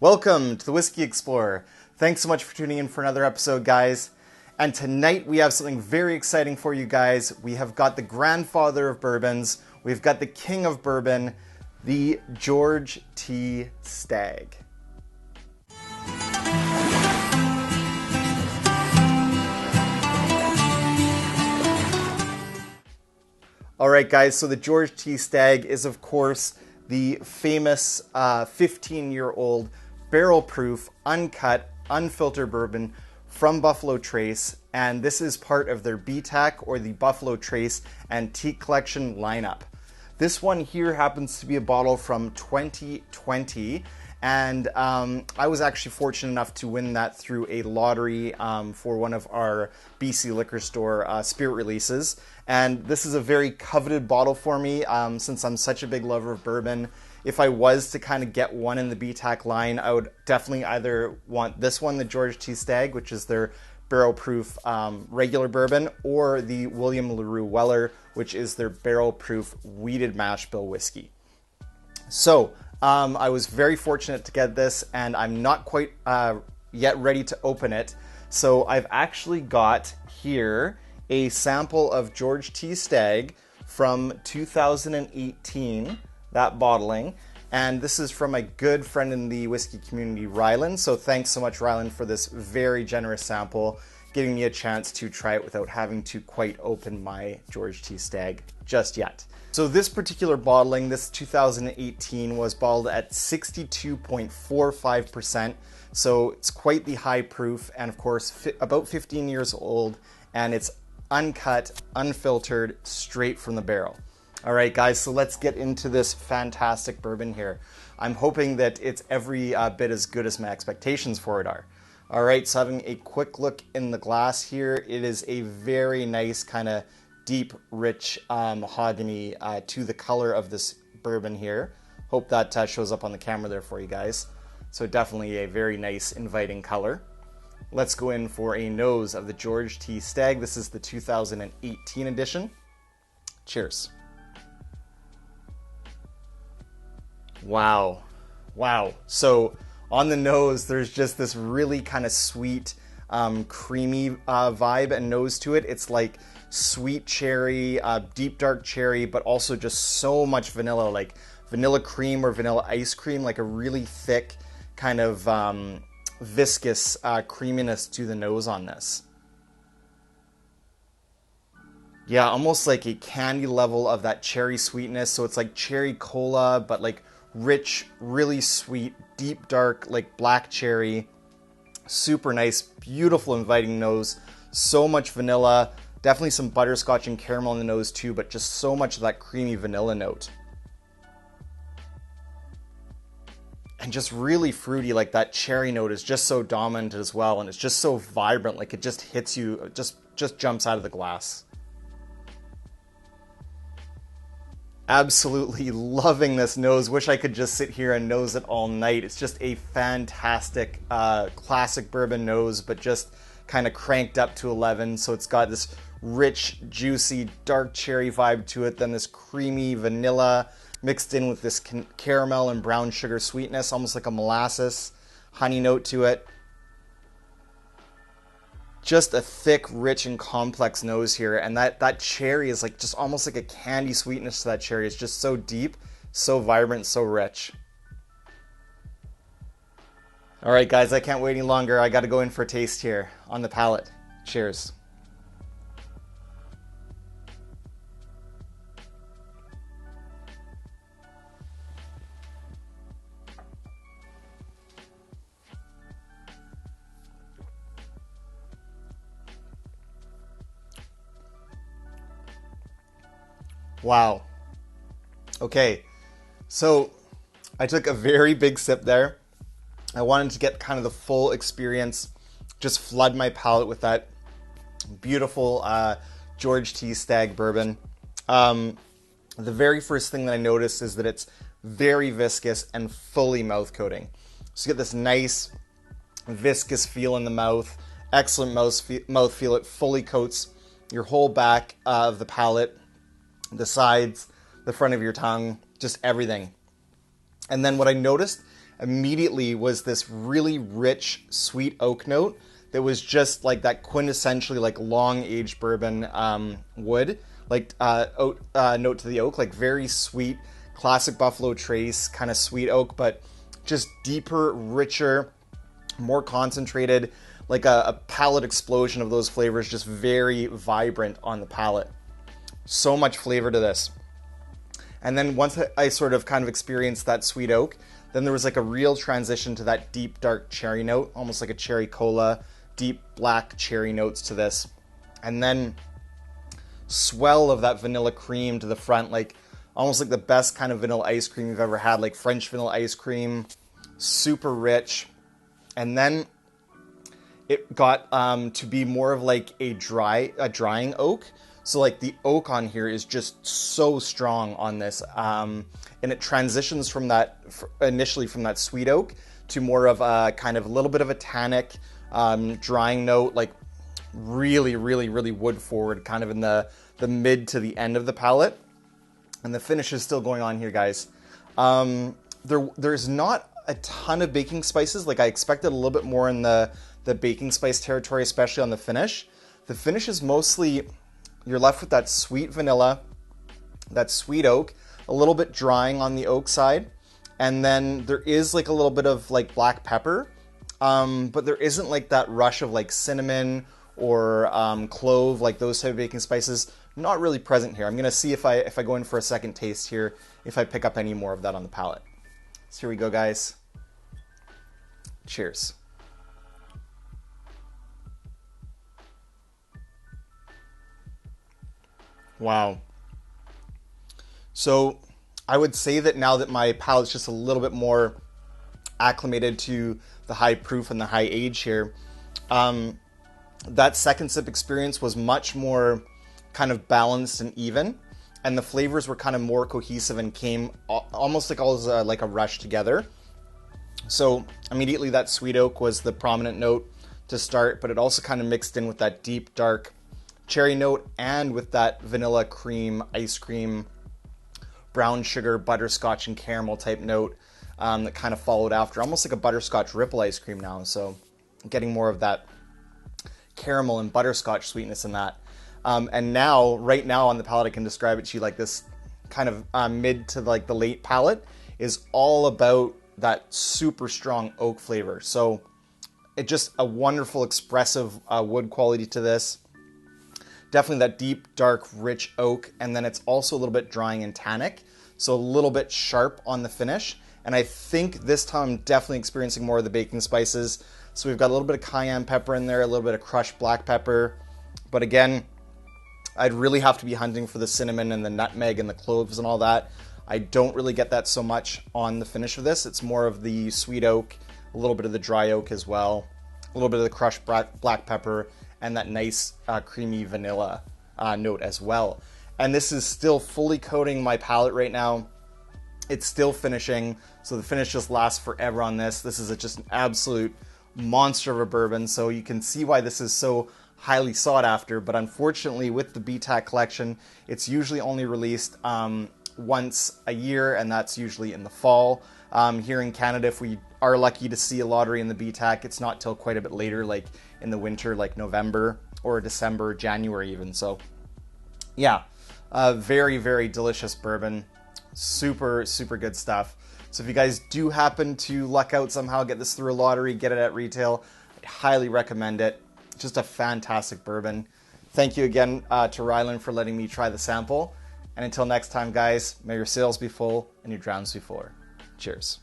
Welcome to the Whiskey Explorer. Thanks so much for tuning in for another episode, guys. And tonight we have something very exciting for you guys. We have got the grandfather of bourbons. We've got the king of bourbon, the George T. Stagg. Alright guys, so the George T. Stagg is of course the famous 15-year-old barrel-proof, uncut, unfiltered bourbon from Buffalo Trace, and this is part of their BTAC or the Buffalo Trace Antique Collection lineup. This one here happens to be a bottle from 2020, and I was actually fortunate enough to win that through a lottery for one of our BC liquor store spirit releases. And this is a very coveted bottle for me since I'm such a big lover of bourbon. If I was to kind of get one in the BTAC line, I would definitely either want this one, the George T. Stagg, which is their barrel-proof regular bourbon, or the William LaRue Weller, which is their barrel-proof wheated mash bill whiskey. So I was very fortunate to get this, and I'm not quite yet ready to open it. So I've actually got here a sample of George T. Stagg from 2018. That bottling, and this is from my good friend in the whiskey community, Rylan. So thanks so much, Rylan, for this very generous sample, giving me a chance to try it without having to quite open my George T. Stagg just yet. So this particular bottling, this 2018, was bottled at 62.45%. So it's quite the high proof, and of course, about 15 years old, and it's uncut, unfiltered, straight from the barrel. All right, guys, so let's get into this fantastic bourbon here. I'm hoping that it's every bit as good as my expectations for it are. All right, so having a quick look in the glass here, it is a very nice kind of deep, rich mahogany to the color of this bourbon here. Hope that shows up on the camera there for you guys. So definitely a very nice, inviting color. Let's go in for a nose of the George T. Stagg. This is the 2018 edition. Cheers. Wow. So on the nose, there's just this really kind of sweet, creamy vibe and nose to it. It's like sweet cherry, deep dark cherry, but also just so much vanilla, like vanilla cream or vanilla ice cream, like a really thick kind of viscous creaminess to the nose on this. Yeah, almost like a candy level of that cherry sweetness. So it's like cherry cola, but like rich, really sweet, deep dark, like black cherry. Super nice, beautiful, inviting nose. So much vanilla. Definitely some butterscotch and caramel in the nose too, but just so much of that creamy vanilla note. And just really fruity, like that cherry note is just so dominant as well, and it's just so vibrant, like it just hits you, it just jumps out of the glass. Absolutely loving this nose. Wish I could just sit here and nose it all night. It's just a fantastic classic bourbon nose, but just kind of cranked up to 11. So it's got this rich, juicy, dark cherry vibe to it, then this creamy vanilla mixed in with this caramel and brown sugar sweetness, almost like a molasses honey note to it. Just a thick, rich, and complex nose here, and that cherry is like just almost like a candy sweetness to that cherry. It's just so deep, so vibrant, so rich. All right, guys, I can't wait any longer. I got to go in for a taste here on the palate. Cheers. Wow. Okay, so I took a very big sip there. I wanted to get kind of the full experience, just flood my palate with that beautiful George T. Stagg bourbon. The very first thing that I noticed is that it's very viscous and fully mouth coating. So you get this nice viscous feel in the mouth, excellent mouth feel. It fully coats your whole back of the palate, the sides, the front of your tongue, just everything. And then what I noticed immediately was this really rich, sweet oak note that was just like that quintessentially like long-aged bourbon wood, like note to the oak, like very sweet, classic Buffalo Trace kind of sweet oak, but just deeper, richer, more concentrated, like a palate explosion of those flavors, just very vibrant on the palate. So much flavor to this. And then once I sort of kind of experienced that sweet oak, then there was like a real transition to that deep, dark cherry note, almost like a cherry cola, deep black cherry notes to this. And then swell of that vanilla cream to the front, like almost like the best kind of vanilla ice cream you've ever had, like French vanilla ice cream, super rich. And then it got to be more of like a drying oak. So like the oak on here is just so strong on this. And it transitions from that, initially from that sweet oak to more of a kind of a little bit of a tannic drying note, like really, really, really wood forward, kind of in the mid to the end of the palate. And the finish is still going on here, guys. There's not a ton of baking spices. Like I expected a little bit more in the baking spice territory, especially on the finish. The finish is mostly, you're left with that sweet vanilla, that sweet oak, a little bit drying on the oak side. And then there is like a little bit of like black pepper, but there isn't like that rush of like cinnamon or clove, like those type of baking spices. Not really present here. I'm gonna see if I go in for a second taste here, if I pick up any more of that on the palate. So here we go, guys. Cheers. Wow. So I would say that now that my palate's just a little bit more acclimated to the high proof and the high age here, that second sip experience was much more kind of balanced and even, and the flavors were kind of more cohesive and came almost like all like a rush together. So immediately that sweet oak was the prominent note to start, but it also kind of mixed in with that deep dark cherry note and with that vanilla cream, ice cream, brown sugar, butterscotch, and caramel type note that kind of followed after, almost like a butterscotch ripple ice cream now. So getting more of that caramel and butterscotch sweetness in that. And now, right now on the palate, I can describe it to you like this kind of mid to like the late palate is all about that super strong oak flavor. So it just a wonderful expressive wood quality to this. Definitely that deep, dark, rich oak. And then it's also a little bit drying and tannic. So a little bit sharp on the finish. And I think this time I'm definitely experiencing more of the baking spices. So we've got a little bit of cayenne pepper in there, a little bit of crushed black pepper. But again, I'd really have to be hunting for the cinnamon and the nutmeg and the cloves and all that. I don't really get that so much on the finish of this. It's more of the sweet oak, a little bit of the dry oak as well, a little bit of the crushed black pepper, and that nice creamy vanilla note as well. And this is still fully coating my palate right now. It's still finishing, so the finish just lasts forever on this. This is just an absolute monster of a bourbon, so you can see why this is so highly sought after. But unfortunately, with the BTAC collection, it's usually only released once a year, and that's usually in the fall. Here in Canada, if we are lucky to see a lottery in the BTAC, it's not till quite a bit later, like in the winter, like November or December, January even. So yeah, very, very delicious bourbon. Super, super good stuff. So if you guys do happen to luck out somehow, get this through a lottery, get it at retail, I highly recommend it. Just a fantastic bourbon. Thank you again to Ryland for letting me try the sample. And until next time, guys, may your sails be full and your drowns be full. Cheers.